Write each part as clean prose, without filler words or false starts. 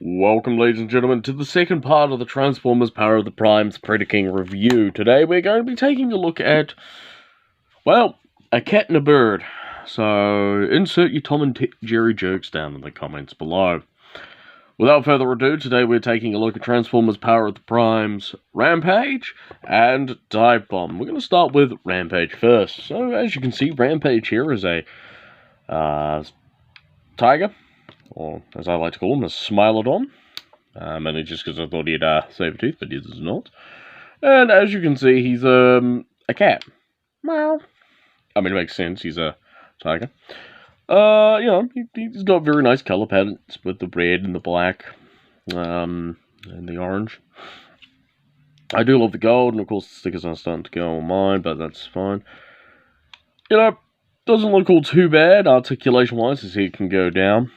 Welcome, ladies and gentlemen, to the second part of the Transformers Power of the Primes Predaking review. Today we're going to be taking a look at, well, a cat and a bird. So insert your Tom and Jerry jokes down in the comments below. Without further ado, today we're taking a look at Transformers Power of the Primes Rampage and Dive Bomb. We're going to start with Rampage first. So as you can see, Rampage here is a tiger, or as I like to call him, a Smilodon. Mainly just because I thought he'd save a tooth, but he does not. And as you can see, he's a cat. Meow. I mean, it makes sense. He's a tiger. You know, he's got very nice color palettes with the red and the black, and the orange. I do love the gold, and of course the stickers are starting to go on mine, but that's fine. You know, doesn't look all too bad articulation-wise, as he can go down.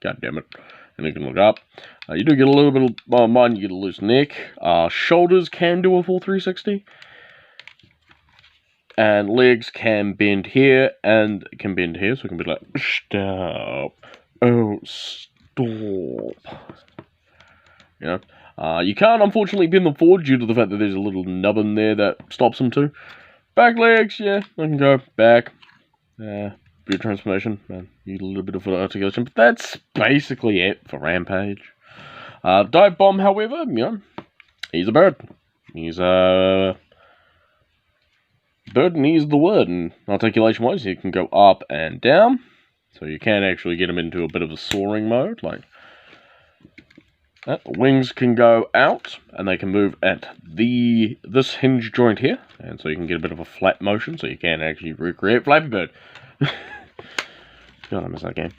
God damn it. And you can look up. You do get a little bit of mine, you get a loose neck. Shoulders can do a full 360. And legs can bend here and can bend here, so it can be like, stop. Oh, stop. You know? You can't, unfortunately, bend them forward due to the fact that there's a little nubbin there that stops them too. Back legs, yeah, I can go back. Bit of transformation, man. Need a little bit of articulation, but that's basically it for Rampage. Dive Bomb, however, you know, he's a bird. He's a bird, and he's the word. And articulation-wise, he can go up and down, so you can actually get him into a bit of a soaring mode, like that. The wings can go out, and they can move at this hinge joint here, and so you can get a bit of a flat motion, so you can actually recreate Flappy Bird. God, I miss that game.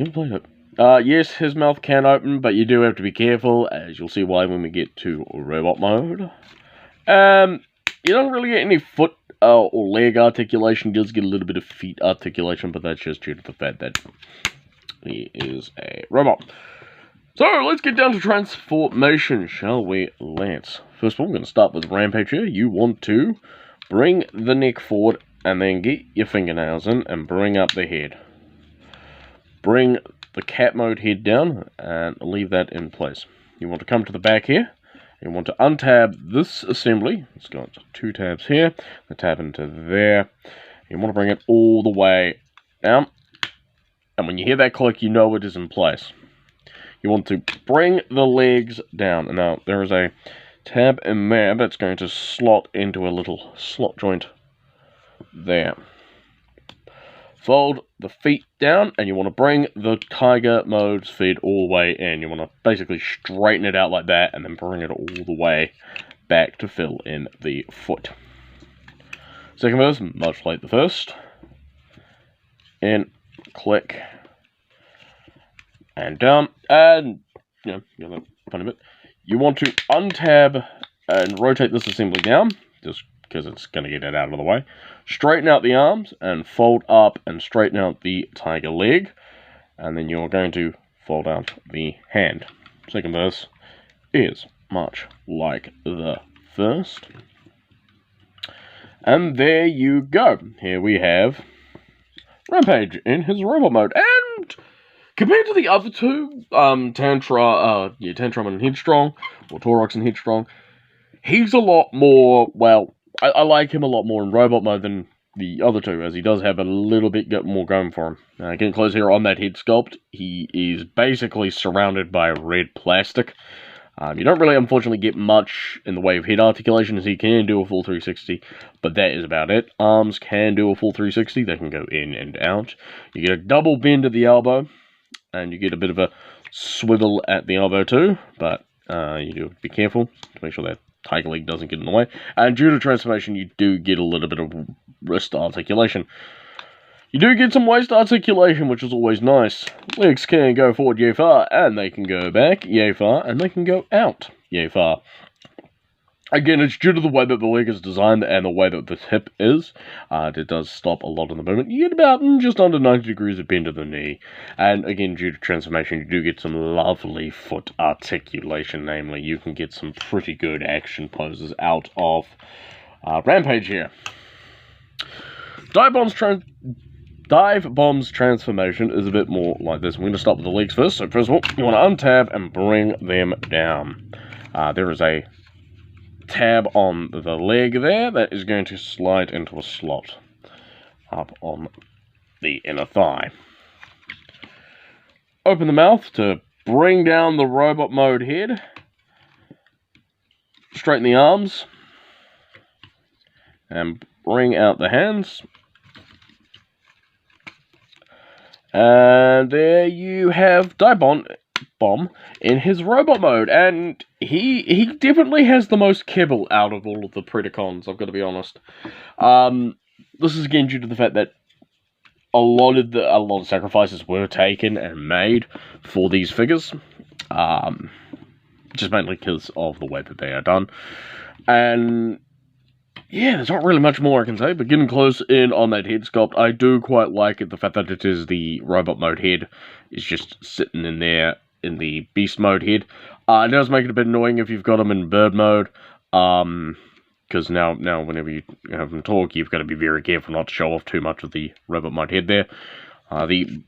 Never played it. Yes, his mouth can open, but you do have to be careful, as you'll see why when we get to robot mode. You don't really get any foot or leg articulation. You just get a little bit of feet articulation, but that's just due to the fact that he is a robot. So, let's get down to transformation, shall we, Lance? First of all, I'm going to start with Rampage here. You want to bring the neck forward, and then get your fingernails in, and bring up the head. Bring the cat mode head down, and leave that in place. You want to come to the back here. You want to untab this assembly. It's got 2 tabs here. The tab into there. You want to bring it all the way down. And when you hear that click, you know it is in place. You want to bring the legs down. And now, there is a tab in there that's going to slot into a little slot joint there. Fold the feet down, and you want to bring the tiger mode's feet all the way in. You want to basically straighten it out like that, and then bring it all the way back to fill in the foot. Second verse, much like the first. In, click, and down, and, you know that funny bit. You want to untab and rotate this assembly down, just because it's going to get it out of the way. Straighten out the arms, and fold up and straighten out the tiger leg. And then you're going to fold out the hand. Second verse is much like the first. And there you go. Here we have Rampage in his robot mode. And compared to the other two, Tantrum and Headstrong, or Torox and Headstrong, he's a lot more, well, I like him a lot more in robot mode than the other two, as he does have a little bit more going for him. Getting close here on that head sculpt, he is basically surrounded by red plastic. You don't really, unfortunately, get much in the way of head articulation, as he can do a full 360, but that is about it. Arms can do a full 360, they can go in and out. You get a double bend at the elbow, and you get a bit of a swivel at the elbow too, but you do have to be careful to make sure that tiger leg doesn't get in the way. And due to transformation, you do get a little bit of wrist articulation. You do get some waist articulation, which is always nice. Legs can go forward yay far, and they can go back yay far, and they can go out yay far. Again, it's due to the way that the leg is designed and the way that the hip is. It does stop a lot of the movement. You get about just under 90 degrees of bend of the knee. And again, due to transformation, you do get some lovely foot articulation. Namely, you can get some pretty good action poses out of Rampage here. Dive Bomb's Dive Bomb's transformation is a bit more like this. We're going to start with the legs first. So first of all, you want to untab and bring them down. There is a tab on the leg there that is going to slide into a slot up on the inner thigh. Open the mouth to bring down the robot mode head. Straighten the arms. And bring out the hands. And there you have Dive Bomb in his robot mode. And he definitely has the most kibble out of all of the Predacons, I've got to be honest. This is again due to the fact that a lot of sacrifices were taken and made for these figures. Just mainly because of the way that they are done. And yeah, there's not really much more I can say, but getting close in on that head sculpt, I do quite like it. The fact that it is the robot mode head is just sitting in there in the beast mode head. It does make it a bit annoying if you've got them in bird mode, because now whenever you have them talk, you've got to be very careful not to show off too much of the robot mode head there. The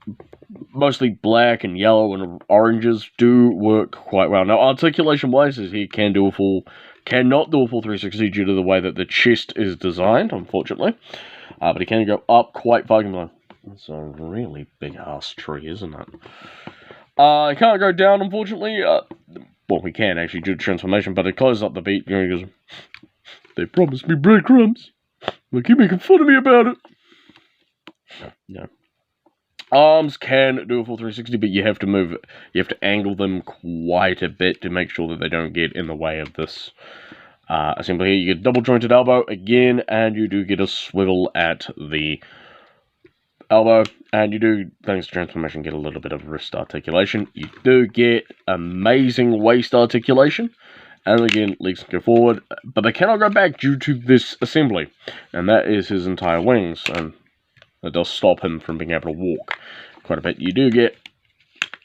mostly black and yellow and oranges do work quite well. Now, articulation-wise, he cannot do a full 360 due to the way that the chest is designed, unfortunately. But he can go up quite far. That's a really big-ass tree, isn't it? He can't go down, unfortunately. Well, we can, actually, due to transformation, but it closes up the beat. He goes, they promised me breadcrumbs. They keep making fun of me about it. No. Arms can do a full 360, but you have to angle them quite a bit to make sure that they don't get in the way of this assembly here. You get a double jointed elbow again, and you do get a swivel at the elbow, and you do, thanks to transformation, get a little bit of wrist articulation. You do get amazing waist articulation, and again, legs can go forward, but they cannot go back due to this assembly, and that is his entire wings, and that does stop him from being able to walk quite a bit. You do get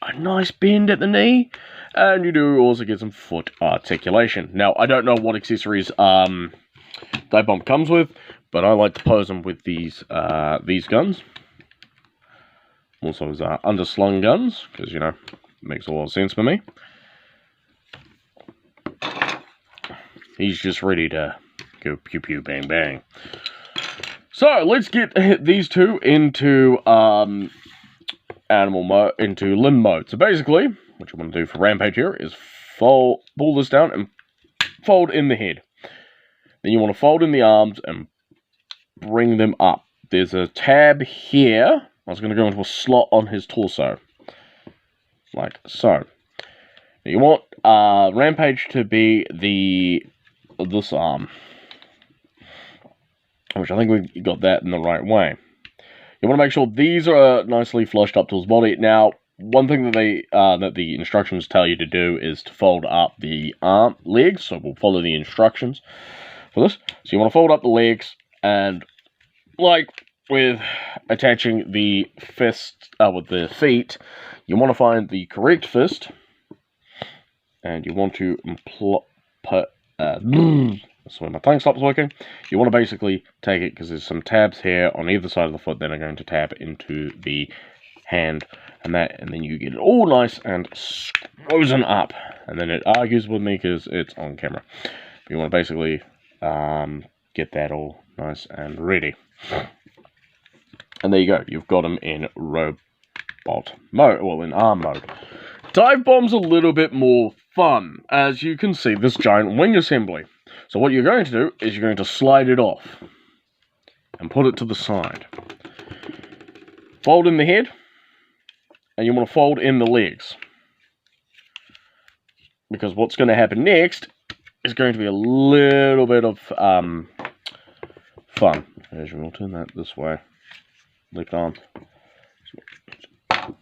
a nice bend at the knee, and you do also get some foot articulation. Now, I don't know what accessories Dive Bomb comes with, but I like to pose them with these guns. Also his underslung guns, because, you know, it makes a lot of sense for me. He's just ready to go pew pew bang bang. So, let's get these two into animal mode, into limb mode. So basically, what you want to do for Rampage here is pull this down and fold in the head. Then you want to fold in the arms and bring them up. There's a tab here. I was going to go into a slot on his torso. Like so. Now you want Rampage to be this arm. Which I think we got that in the right way. You want to make sure these are nicely flushed up to his body. Now, one thing that that the instructions tell you to do is to fold up the legs. So we'll follow the instructions for this. So you want to fold up the legs, and like with attaching the fist with the feet, you want to find the correct fist, and you want to that's when my tongue stops working. You want to basically take it, because there's some tabs here on either side of the foot that are going to tab into the hand, and then you get it all nice and frozen up. And then it argues with me because it's on camera. You want to basically get that all nice and ready. And there you go. You've got them in robot mode, well, in arm mode. Dive Bomb's a little bit more fun. As you can see, this giant wing assembly. So what you're going to do is you're going to slide it off and put it to the side. Fold in the head, and you want to fold in the legs. Because what's going to happen next is going to be a little bit of fun. As we'll turn that this way. Left arm.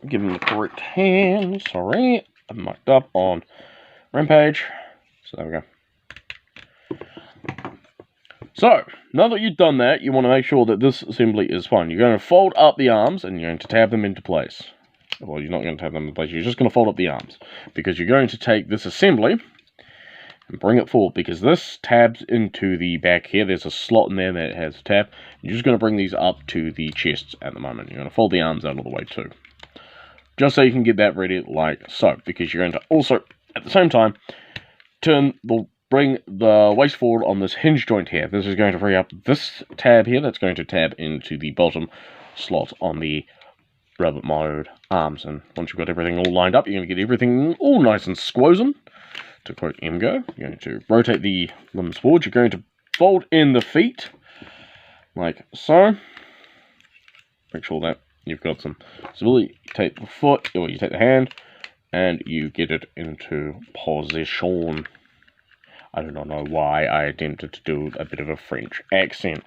Give him the correct hand. Sorry, I'm marked up on Rampage. So there we go. So, now that you've done that, you want to make sure that this assembly is fine. You're going to fold up the arms, and you're going to tab them into place. Well, you're not going to tab them into place, you're just going to fold up the arms. Because you're going to take this assembly, and bring it forward, because this tabs into the back here. There's a slot in there that has a tab. You're just going to bring these up to the chests at the moment. You're going to fold the arms out of the way too, just so you can get that ready like so, because you're going to also, at the same time, bring the waist forward on this hinge joint here. This is going to free up this tab here. That's going to tab into the bottom slot on the robot mode arms. And once you've got everything all lined up, you're going to get everything all nice and squozen. To quote Emgo, you're going to rotate the limbs forward. You're going to fold in the feet, like so. Make sure that you've got some stability. You take the foot, or you take the hand, and you get it into position. I do not know why I attempted to do a bit of a French accent.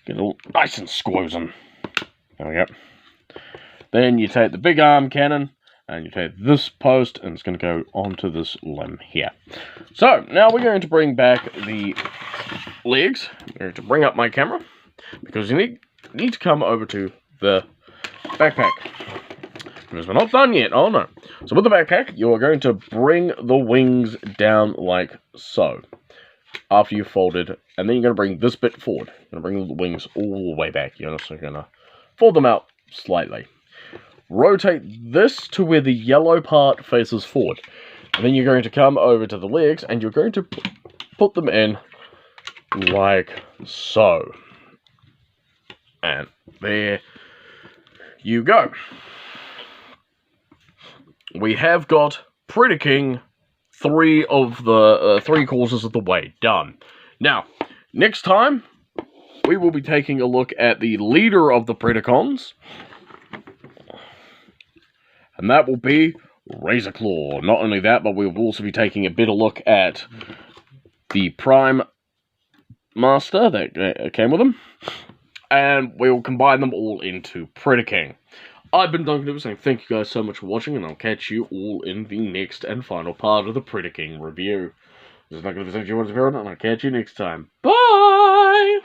Get it all nice and squozen. There we go. Then you take the big arm cannon, and you take this post, and it's going to go onto this limb here. So, now we're going to bring back the legs. I'm going to bring up my camera, because you need to come over to the backpack. Because we're not done yet, oh no. So with the backpack, you are going to bring the wings down like so. After you've folded, and then you're going to bring this bit forward. You're going to bring the wings all the way back. You're also going to fold them out slightly. Rotate this to where the yellow part faces forward. And then you're going to come over to the legs, and you're going to put them in like so. And there you go. We have got Predaking 3 of the 3 courses of the way done. Now, next time, we will be taking a look at the leader of the Predacons. And that will be Razorclaw. Not only that, but we will also be taking a better look at the Prime Master that came with him. And we will combine them all into Predaking. I've been Duncan, saying thank you guys so much for watching, and I'll catch you all in the next and final part of the Predaking review. This is Duncan, and I'll catch you next time. Bye!